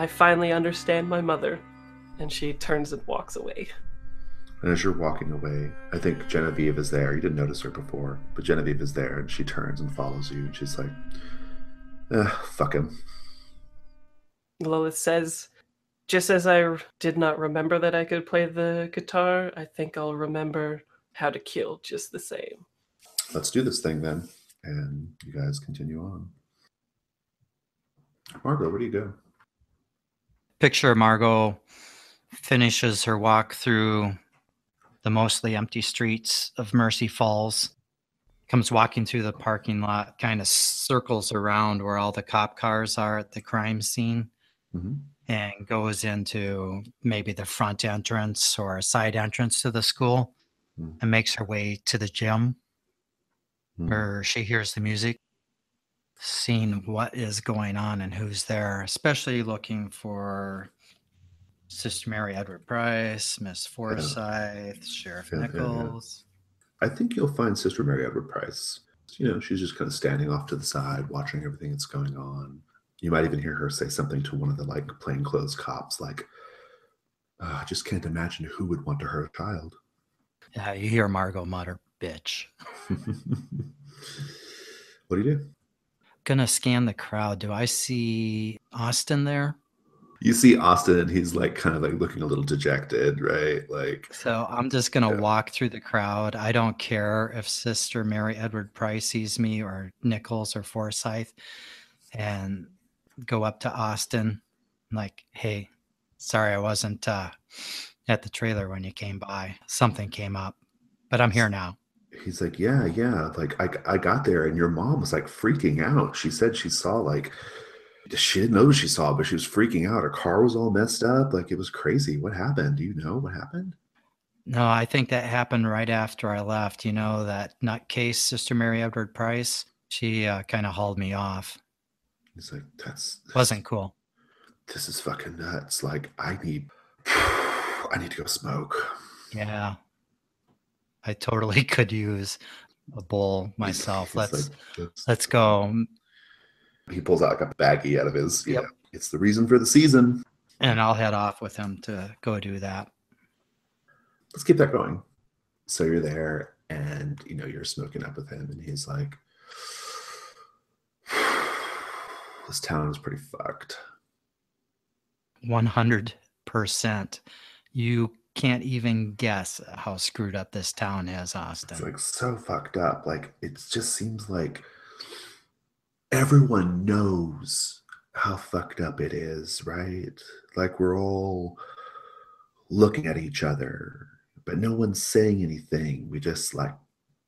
I finally understand my mother. And she turns and walks away. And as you're walking away, I think Genevieve is there. You didn't notice her before, but Genevieve is there, and she turns and follows you. And she's like, fuck him. Lilith says, just as I did not remember that I could play the guitar, I think I'll remember how to kill just the same. Let's do this thing then. And you guys continue on. Margot, where do you go? Picture Margot finishes her walk through the mostly empty streets of Mercy Falls, comes walking through the parking lot, kind of circles around where all the cop cars are at the crime scene, and goes into maybe the front entrance or a side entrance to the school, and makes her way to the gym where she hears the music, seeing what is going on and who's there, especially looking for Sister Mary Edward Price, Miss Forsyth, Sheriff Nichols. I think you'll find Sister Mary Edward Price. You know, she's just kind of standing off to the side, watching everything that's going on. You might even hear her say something to one of the plainclothes cops, like, I just can't imagine who would want to hurt a child. Yeah, you hear Margot mutter, bitch. What do you do? Gonna scan the crowd. Do I see Austin there? You see Austin, and he's kind of looking a little dejected, right? So I'm just gonna walk through the crowd. I don't care if Sister Mary Edward Price sees me or Nichols or Forsyth, and go up to Austin, like, hey, sorry I wasn't at the trailer when you came by. Something came up, but I'm here now. He's like, yeah. I got there, and your mom was freaking out. She said she saw she didn't know what she saw, but she was freaking out. Her car was all messed up. It was crazy. What happened? Do you know what happened? No, I think that happened right after I left. You know, that nutcase, Sister Mary Edward Price, she kind of hauled me off. He's like, that's wasn't cool. This is fucking nuts. I need to go smoke. Yeah. I totally could use a bowl myself. Let's go. He pulls out a baggie out of his, you know, it's the reason for the season. And I'll head off with him to go do that. Let's keep that going. So you're there, and, you know, you're smoking up with him, and he's like, this town is pretty fucked. 100%. You can't even guess how screwed up this town is, Austin. It's so fucked up. It just seems like everyone knows how fucked up it is, right? We're all looking at each other, but no one's saying anything. We just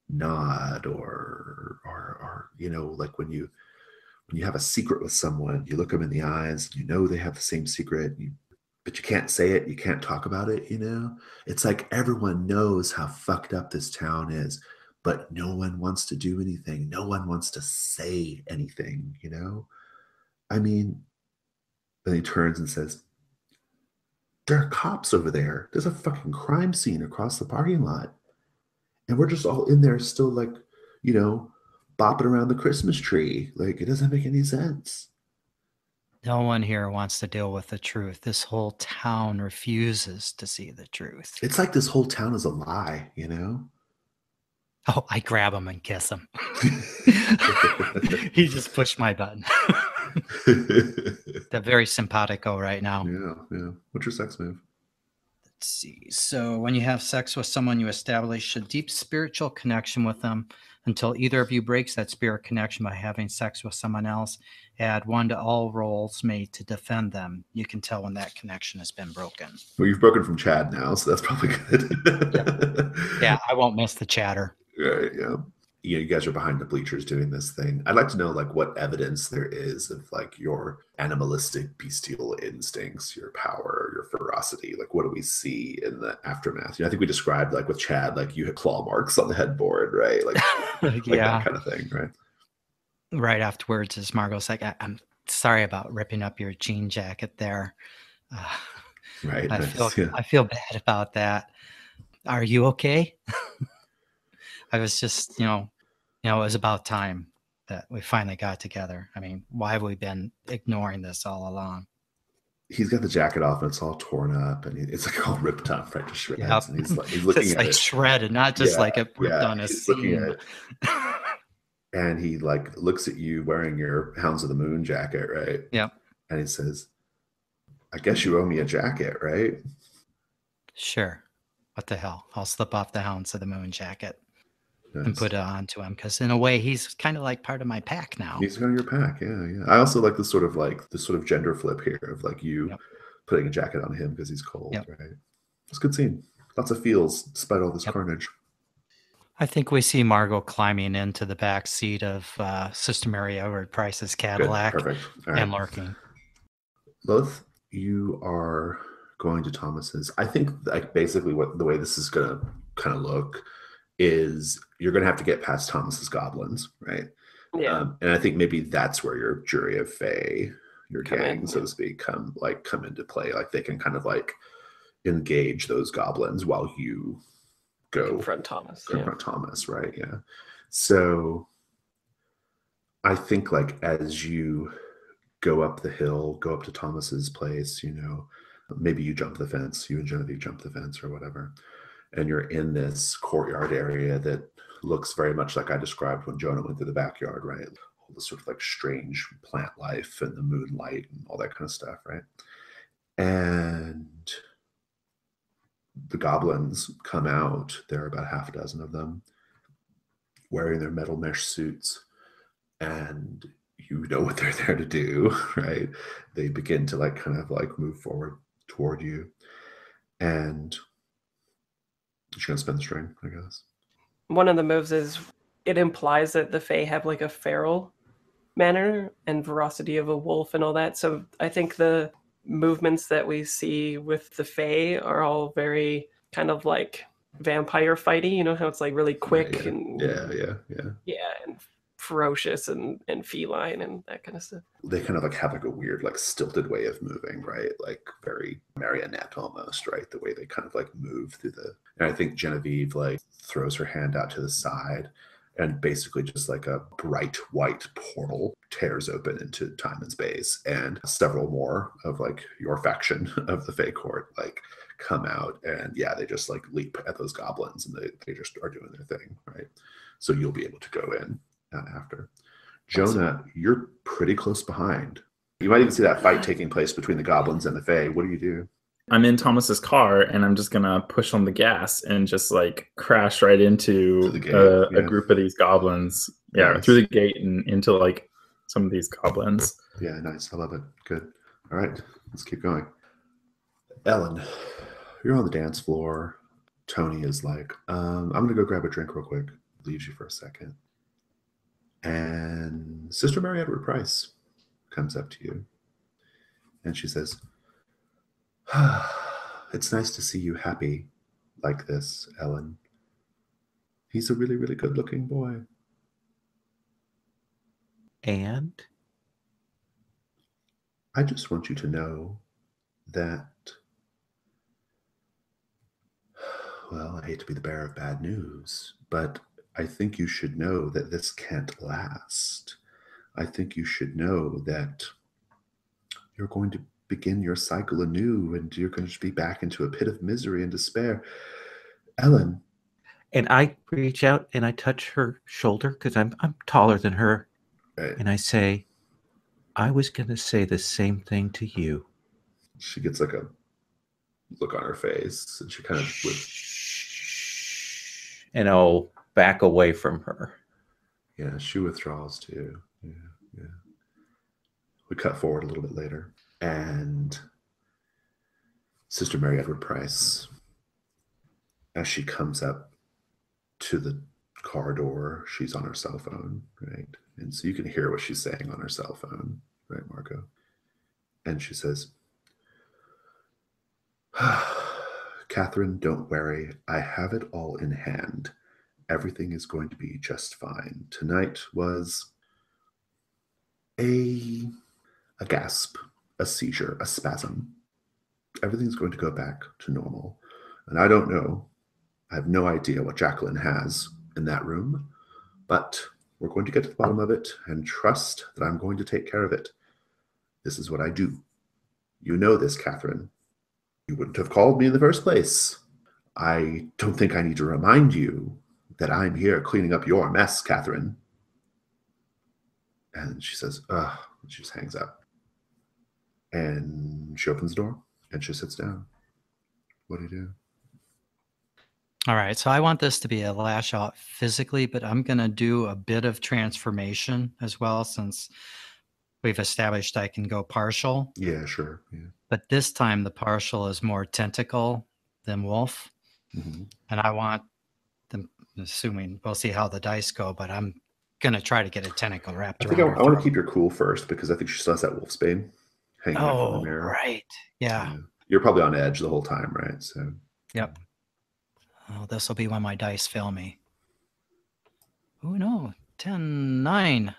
nod or you know, when you have a secret with someone, you look them in the eyes, and you know they have the same secret, but you can't say it, you can't talk about it, you know? It's everyone knows how fucked up this town is, but no one wants to do anything. No one wants to say anything, you know? I mean, then he turns and says, there are cops over there. There's a fucking crime scene across the parking lot. And we're just all in there still you know, bopping around the Christmas tree. It doesn't make any sense. No one here wants to deal with the truth. This whole town refuses to see the truth. It's this whole town is a lie, you know? Oh, I grab him and kiss him. He just pushed my button. They're very simpatico right now. Yeah. What's your sex move? Let's see. So when you have sex with someone, you establish a deep spiritual connection with them until either of you breaks that spirit connection by having sex with someone else. Add 1 to all rolls made to defend them. You can tell when that connection has been broken. Well, you've broken from Chad now, so that's probably good. Yeah, I won't miss the chatter. Right, yeah. You guys are behind the bleachers doing this thing. I'd like to know what evidence there is of your animalistic bestial instincts, your power, your ferocity. What do we see in the aftermath? You know, I think we described with Chad, you had claw marks on the headboard, right? Yeah, that kind of thing, right? Right afterwards, as Margot's like, I'm sorry about ripping up your jean jacket there. Right. I feel bad about that. Are you okay? I was just, it was about time that we finally got together. I mean, why have we been ignoring this all along? he's got the jacket off and it's all torn up and it's like all ripped up right to shreds. Yep. And he's looking It's at like it. shredded, not just like it ripped on a He's looking seam. at it. And he like looks at you wearing your Hounds of the Moon jacket, right? Yep. And he says, I guess you owe me a jacket, right? Sure. What the hell? I'll slip off the Hounds of the Moon jacket and Nice. put it onto him because in a way he's kind of like part of my pack now. He's got your pack, yeah. I also like the sort of gender flip here of like you putting a jacket on him because he's cold, right? It's a good scene. Lots of feels despite all this carnage. I think we see Margot climbing into the back seat of Sister Mary Edward Price's Cadillac. Good. Perfect. All right. And lurking. Both you are going to Thomas's. I think like basically the way this is gonna kind of look is you're gonna have to get past Thomas's goblins, right? Yeah. And I think maybe that's where your jury of fae, your gang, so to speak, come into play. Like they can kind of like engage those goblins while you go confront Thomas, right? Yeah. So I think like as you go up the hill, go up to Thomas's place, maybe you jump the fence, you and Genevieve jump the fence or whatever, and you're in this courtyard area that looks very much like I described when Jonah went through the backyard, right? All this sort of like strange plant life and the moonlight and all that kind of stuff, right? And the goblins come out. There are about half a dozen of them wearing their metal mesh suits, and you know what they're there to do, right? They begin to like kind of like move forward toward you, and you're gonna spin the string, I guess. One of the moves is it implies that the fae have like a feral manner and ferocity of a wolf and all that. So I think the movements that we see with the fae are all very kind of like vampire fighty. You know how it's like really quick and and ferocious and feline and that kind of stuff. They kind of like have like a weird like stilted way of moving, right? Like very marionette almost, right? The way they kind of like move through and I think Genevieve like throws her hand out to the side and basically just like a bright white portal tears open into time and space, and several more of like your faction of the Fae Court like come out, and they just like leap at those goblins and they just are doing their thing, right? So you'll be able to go in after. Jonah, you're pretty close behind. You might even see that fight taking place between the goblins and the Fae. What do you do? I'm in Thomas's car and I'm just gonna push on the gas and just like crash right into a group of these goblins. Yeah, nice. Through the gate and into like some of these goblins. Yeah, nice. I love it. Good. All right, let's keep going. Ellen, you're on the dance floor. Tony is like, I'm gonna go grab a drink real quick. Leaves you for a second. And Sister Mary Edward Price comes up to you and she says, it's nice to see you happy like this, Ellen. He's a really, really good looking boy. And? I just want you to know that, well, I hate to be the bearer of bad news, but I think you should know that this can't last. I think you should know that you're going to begin your cycle anew and you're going to be back into a pit of misery and despair. Ellen. And I reach out and I touch her shoulder because I'm taller than her. Right. And I say, I was going to say the same thing to you. She gets like a look on her face and she kind of and I'll back away from her. Yeah, she withdraws too. Yeah. We cut forward a little bit later. And Sister Mary Edward Price, as she comes up to the car door, she's on her cell phone, right? And so you can hear what she's saying on her cell phone, right, Marco? And she says, Catherine, don't worry. I have it all in hand. Everything is going to be just fine. Tonight was a gasp, a seizure, a spasm. Everything's going to go back to normal. And I don't know. I have no idea what Jacqueline has in that room, but we're going to get to the bottom of it and trust that I'm going to take care of it. This is what I do. You know this, Catherine. You wouldn't have called me in the first place. I don't think I need to remind you that I'm here cleaning up your mess, Catherine. And she says, ugh, and she just hangs up. And she opens the door and she sits down. What do you do? All right, so I want this to be a Lash Out Physically, but I'm going to do a bit of transformation as well, since we've established I can go partial. Yeah, sure. Yeah. But this time the partial is more tentacle than wolf. Mm-hmm. And I want them, assuming we'll see how the dice go, but I'm going to try to get a tentacle wrapped around her I want to keep your cool first, because I think she still has that wolf's bane hanging out from the mirror. Right. Yeah. You're probably on edge the whole time, right? So. Yep. Oh, this will be when my dice fail me. Oh, no. 10, 9.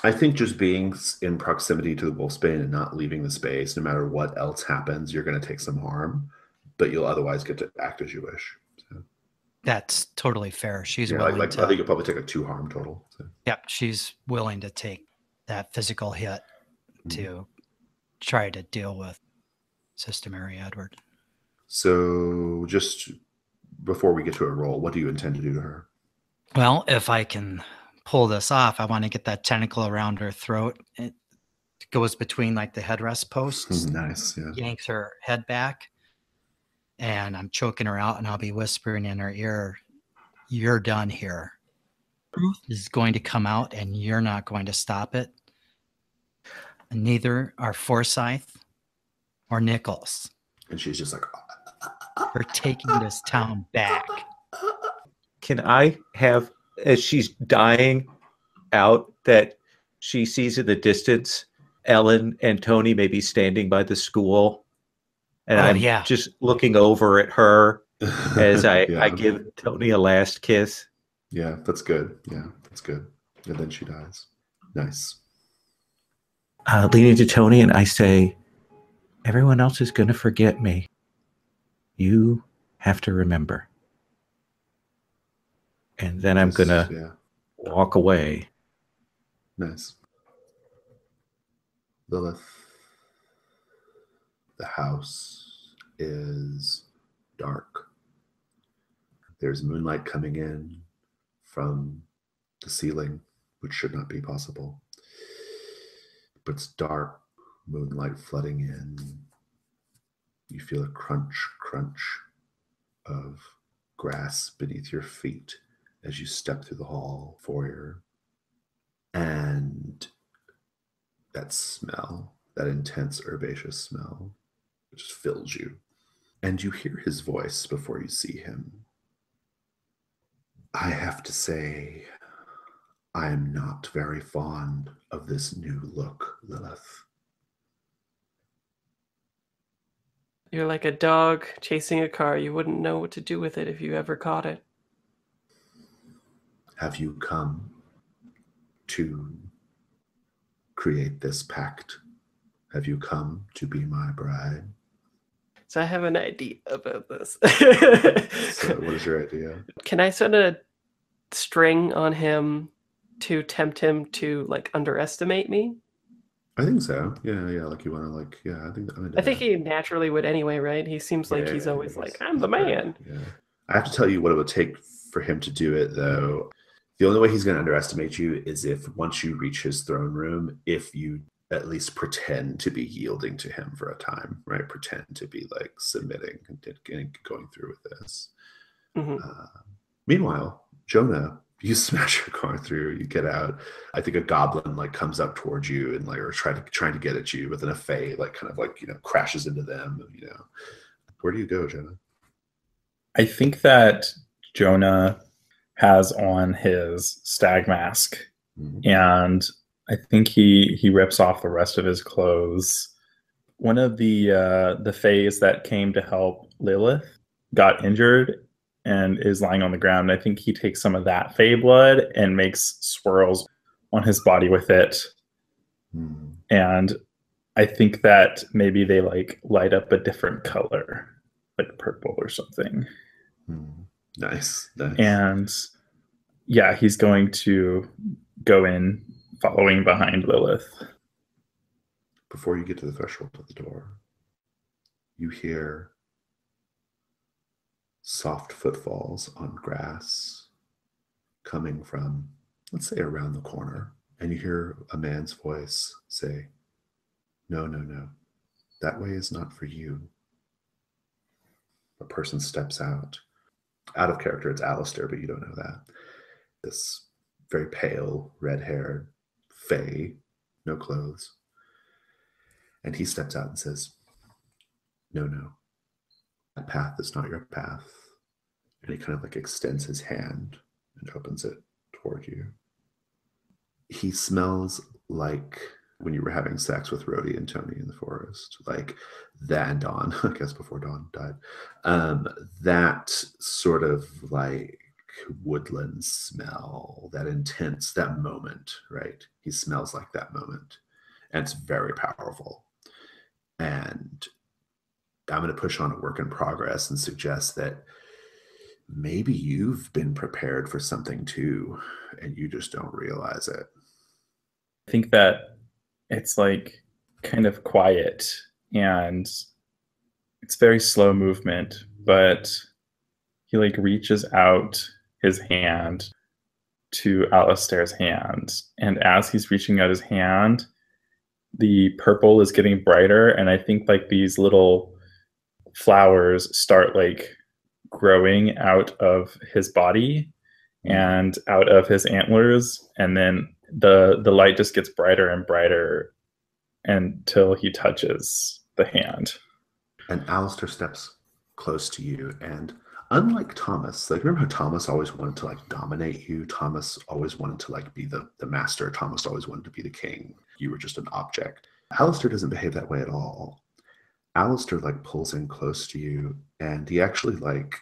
I think just being in proximity to the wolfsbane and not leaving the space, no matter what else happens, you're going to take some harm, but you'll otherwise get to act as you wish. So. That's totally fair. She's willing to... I think you'll probably take a 2 harm total. So. Yep, she's willing to take that physical hit to try to deal with Sister Mary Edward. So just before we get to a roll, what do you intend to do to her? Well, if I can pull this off, I want to get that tentacle around her throat. It goes between like the headrest posts. Nice, yeah. Yanks her head back, and I'm choking her out, and I'll be whispering in her ear, "You're done here. Truth is going to come out, and you're not going to stop it. And neither are Forsyth or Nichols." And she's just like, "We're taking this town back." Can I have, as she's dying out, that she sees in the distance Ellen and Tony maybe standing by the school, and I'm just looking over at her as I give Tony a last kiss. Yeah, that's good. Yeah, that's good. And then she dies. Nice. Leaning to Tony, and I say, everyone else is going to forget me. You have to remember. And then I'm going to walk away. Nice. Lilith, the house is dark. There's moonlight coming in from the ceiling, which should not be possible. But it's dark, moonlight flooding in. You feel a crunch, crunch of grass beneath your feet as you step through the hall foyer. And that smell, that intense herbaceous smell, just fills you. And you hear his voice before you see him. I have to say, I am not very fond of this new look, Lilith. You're like a dog chasing a car. You wouldn't know what to do with it if you ever caught it. Have you come to create this pact? Have you come to be my bride? So I have an idea about this. So what is your idea? Can I send a string on him to tempt him to like underestimate me? I think so. Yeah. Like you want to like, I think he naturally would anyway, right? He seems like he's always like, I'm the man. Yeah. I have to tell you what it would take for him to do it, though. The only way he's going to underestimate you is if once you reach his throne room, if you at least pretend to be yielding to him for a time, right? Pretend to be like submitting and going through with this. Mm-hmm. Meanwhile, Jonah, you smash your car through, you get out. I think a goblin like comes up towards you and like, or trying to get at you, but then a fae like kind of like, crashes into them, Where do you go, Jonah? I think that Jonah has on his stag mask, and I think he rips off the rest of his clothes. One of the fays that came to help Lilith got injured and is lying on the ground. I think he takes some of that fey blood and makes swirls on his body with it. And I think that maybe they like light up a different color, like purple or something. Nice. And yeah, he's going to go in following behind Lilith. Before you get to the threshold of the door, you hear soft footfalls on grass coming from, let's say, around the corner. And you hear a man's voice say, "No, no, no. That way is not for you." A person steps out. Out of character, it's Alistair, but you don't know that. This very pale, red-haired fae, no clothes. And he steps out and says, "No, no. That path is not your path." And he kind of like extends his hand and opens it toward you. He smells like when you were having sex with Rhodey and Tony in the forest, like that, and Dawn, I guess before Dawn died. That sort of like woodland smell, that intense, that moment, right? He smells like that moment. And it's very powerful. And I'm going to push on a work in progress and suggest that maybe you've been prepared for something too, and you just don't realize it. I think that it's like kind of quiet and it's very slow movement, but he like reaches out his hand to Alistair's hand. And as he's reaching out his hand, the purple is getting brighter. And I think like these little flowers start like growing out of his body and out of his antlers. And then the light just gets brighter and brighter until he touches the hand. And Alistair steps close to you, and unlike Thomas, like remember how Thomas always wanted to like dominate you? Thomas always wanted to like be the master. Thomas always wanted to be the king. You were just an object. Alistair doesn't behave that way at all. Alistair like pulls in close to you, and he actually like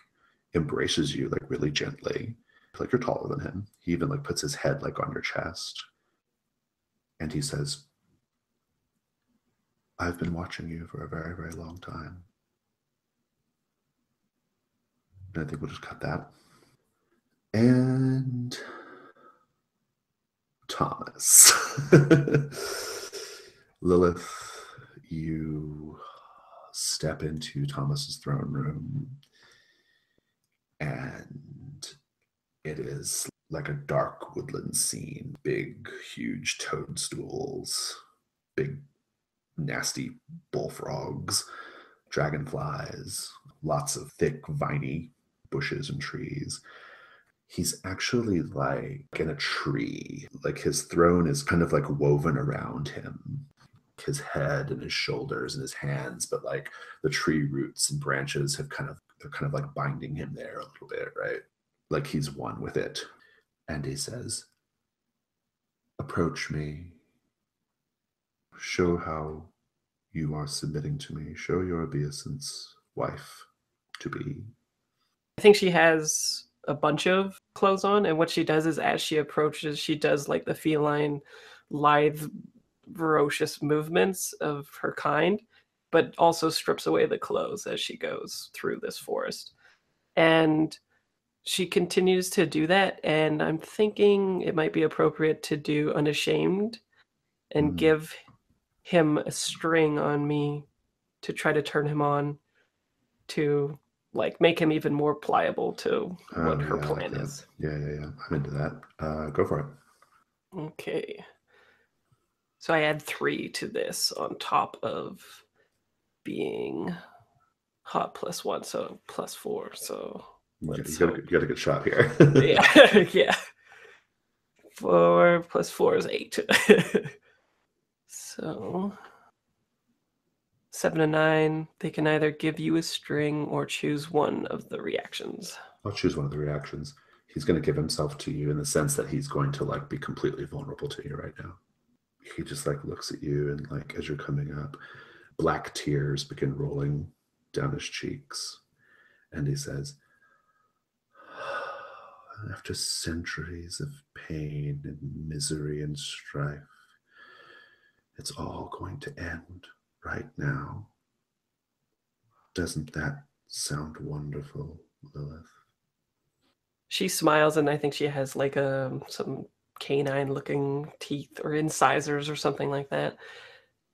embraces you like really gently. Like you're taller than him. He even like puts his head like on your chest. And he says, "I've been watching you for a very, very long time." And I think we'll just cut that. And Thomas. Lilith, you step into Thomas's throne room, and it is like a dark woodland scene. Big, huge toadstools, big, nasty bullfrogs, dragonflies, lots of thick, viney bushes and trees. He's actually like in a tree. Like his throne is kind of like woven around him. His head and his shoulders and his hands, but like the tree roots and branches they're kind of like binding him there a little bit, right? Like he's one with it. And he says, "Approach me. Show how you are submitting to me. Show your obeisance, wife to be." I think she has a bunch of clothes on, and what she does is as she approaches, she does like the feline, lithe, ferocious movements of her kind, but also strips away the clothes as she goes through this forest. And she continues to do that, and I'm thinking it might be appropriate to do Unashamed and give him a string on me to try to turn him on to like make him even more pliable to what her plan is. Yeah. I'm into that. Go for it. Okay. So I add 3 to this on top of being hot +1, so +4. So you got a good shot here. yeah. 4 + 4 is 8. So 7 and 9, they can either give you a string or choose one of the reactions. I'll choose one of the reactions. He's going to give himself to you in the sense that he's going to like be completely vulnerable to you right now. He just like looks at you, and like as you're coming up, black tears begin rolling down his cheeks. And he says, "After centuries of pain and misery and strife, it's all going to end right now. Doesn't that sound wonderful, Lilith?" She smiles, and I think she has like some canine-looking teeth or incisors or something like that.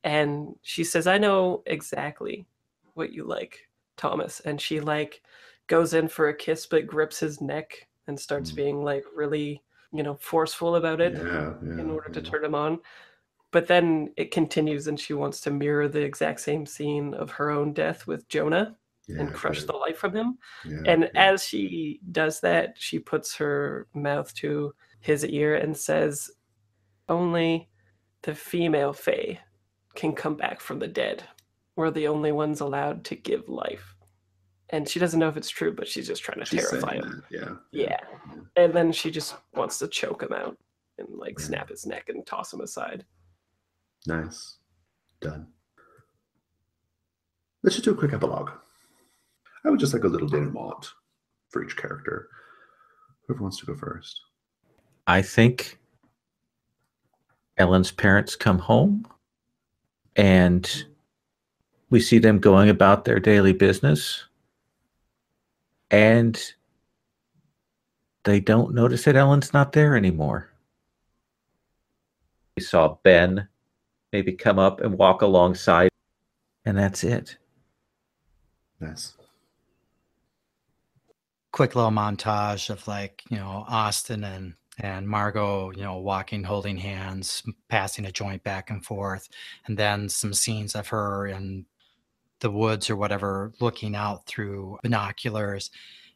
And she says, I know exactly what you like, Thomas. And she like goes in for a kiss, but grips his neck and starts being like really, forceful about it in order to turn him on. But then it continues, and she wants to mirror the exact same scene of her own death with Jonah and crush the life from him. As she does that, she puts her mouth to his ear and says, only the female fae can come back from the dead. We're the only ones allowed to give life. And she doesn't know if it's true, but she's just trying to terrify him. Yeah. And then she just wants to choke him out and like snap his neck and toss him aside. Nice. Done. Let's just do a quick epilogue. I would just like a little denouement for each character. Whoever wants to go first. I think Ellen's parents come home and we see them going about their daily business, and they don't notice that Ellen's not there anymore. We saw Ben maybe come up and walk alongside, and that's it. Nice. Quick little montage of like, Austin and Margot, walking, holding hands, passing a joint back and forth. And then some scenes of her in the woods or whatever, looking out through binoculars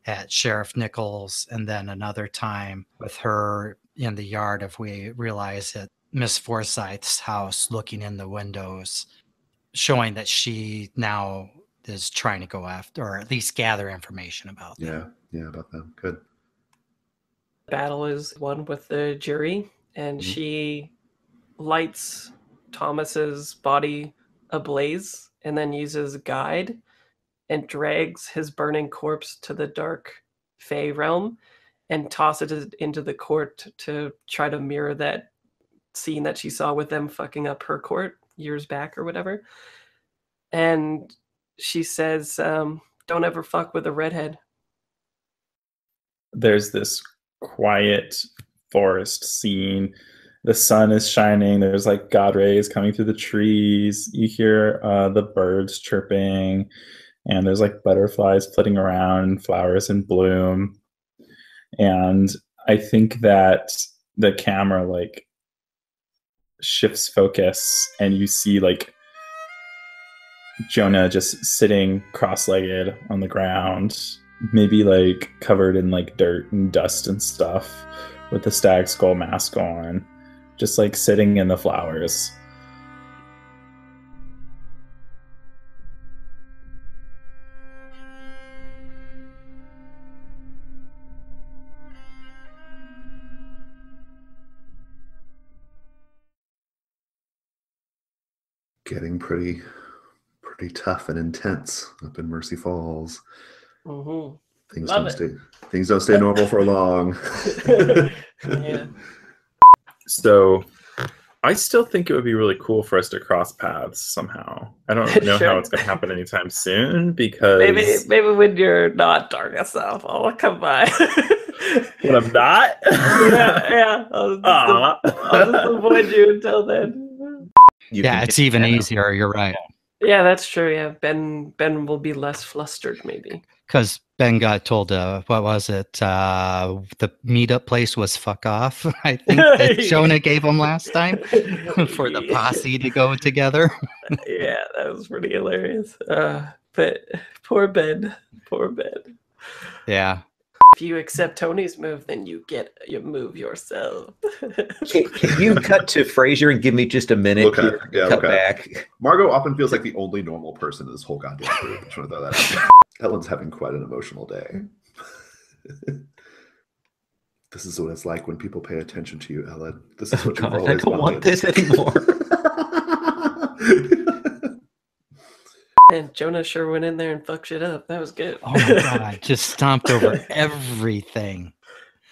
at Sheriff Nichols. And then another time with her in the yard, if we realize it, Miss Forsyth's house, looking in the windows, showing that she now is trying to go after, or at least gather information about them. Yeah, about them. Good. Battle is won with the jury, and she lights Thomas's body ablaze and then uses guide and drags his burning corpse to the dark Fey realm and tosses it into the court to try to mirror that scene that she saw with them fucking up her court years back or whatever. And she says, don't ever fuck with a redhead. There's this quiet forest scene. The sun is shining. There's like God rays coming through the trees. You hear the birds chirping, and there's like butterflies flitting around, flowers in bloom. And I think that the camera like shifts focus, and you see like Jonah just sitting cross-legged on the ground, maybe like covered in like dirt and dust and stuff, with the stag skull mask on, just like sitting in the flowers. Getting pretty tough and intense up in Mercy Falls. Mm-hmm. Things don't stay normal for long. Yeah. So I still think it would be really cool for us to cross paths somehow. I don't know Sure. how it's going to happen anytime soon, because maybe when you're not dark yourself, I'll come by. when I'm not. yeah. I'll just avoid you until then. It's even easier. You're right. Yeah, that's true. Yeah, Ben will be less flustered, maybe. Because Ben got told, what was it? The meetup place was fuck off, I think that Jonah gave him last time for the posse to go together. Yeah, that was pretty hilarious. But poor Ben. Yeah. If you accept Tony's move, then you get your move yourself. Can you cut to Frasier and give me just a minute? Okay. Yeah, cut okay. back. Margot often feels like the only normal person in this whole goddamn group. I just want to throw that out there. Ellen's having quite an emotional day. This is what it's like when people pay attention to you, Ellen. This is what you've always I don't want wanted. this anymore. And Jonah sure went in there and fucked shit up. That was good. Oh my God. Just stomped over everything.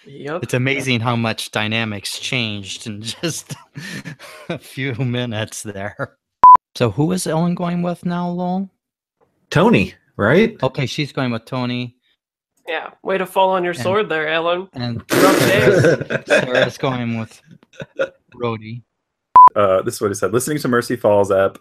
Yep. It's amazing how much dynamics changed in just a few minutes there. So who is Ellen going with now, Lowell? Tony, right? Okay, she's going with Tony. Yeah. Way to fall on your sword there, Ellen. And Rough days. Sarah's going with Rhodey. This is what he said. Listening to Mercy Falls app,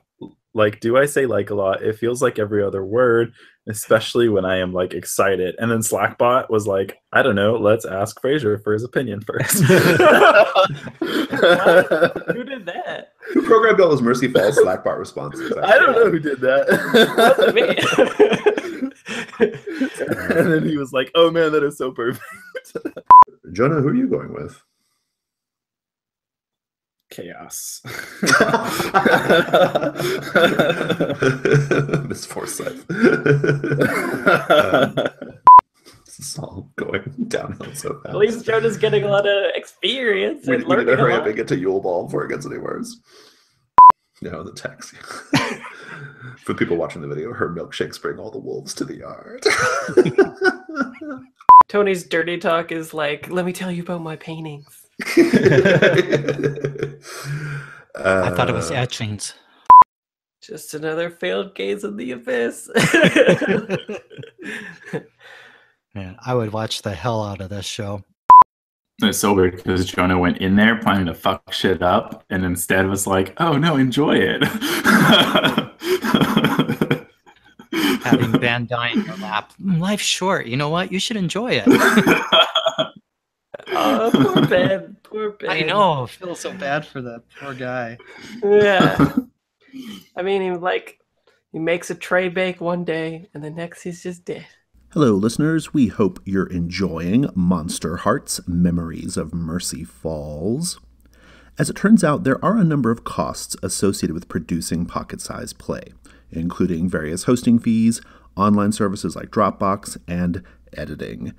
like, do I say like a lot? It feels like every other word, especially when I am like excited. And then Slackbot was like, I don't know, let's ask Fraser for his opinion first. Who did that? Who programmed all those Mercy Falls Slackbot responses? I don't know who did that. And then he was like, oh man, that is so perfect. Jonah, who are you going with? Chaos. Miss Forsyth. This is all going downhill so fast. At least Jonah's getting a lot of experience. We and need to learning hurry a up lot. and get to Yule Ball before it gets any worse. No, the text. For people watching the video, her milkshakes bring all the wolves to the yard. Tony's dirty talk is like, let me tell you about my paintings. I thought it was etchings. Just another failed gaze in the abyss. Man, I would watch the hell out of this show. It's so weird because Jonah went in there planning to fuck shit up and instead was like, oh no, enjoy it. Having Van Dyne in your lap. Life's short. You know what? You should enjoy it. Oh, poor Ben. Poor Ben. I know. I feel so bad for the poor guy. Yeah. I mean, he makes a tray bake one day, and the next he's just dead. Hello, listeners. We hope you're enjoying Monsterhearts Memories of Mercy Falls. As it turns out, there are a number of costs associated with producing pocket-sized play, including various hosting fees, online services like Dropbox, and editing.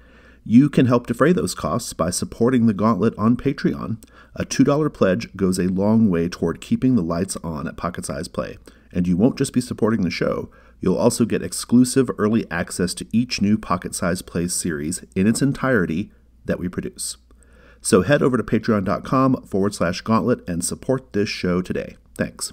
You can help defray those costs by supporting the Gauntlet on Patreon. A $2 pledge goes a long way toward keeping the lights on at Pocket Size Play. And you won't just be supporting the show, you'll also get exclusive early access to each new Pocket Size Play series in its entirety that we produce. So head over to patreon.com/gauntlet and support this show today. Thanks.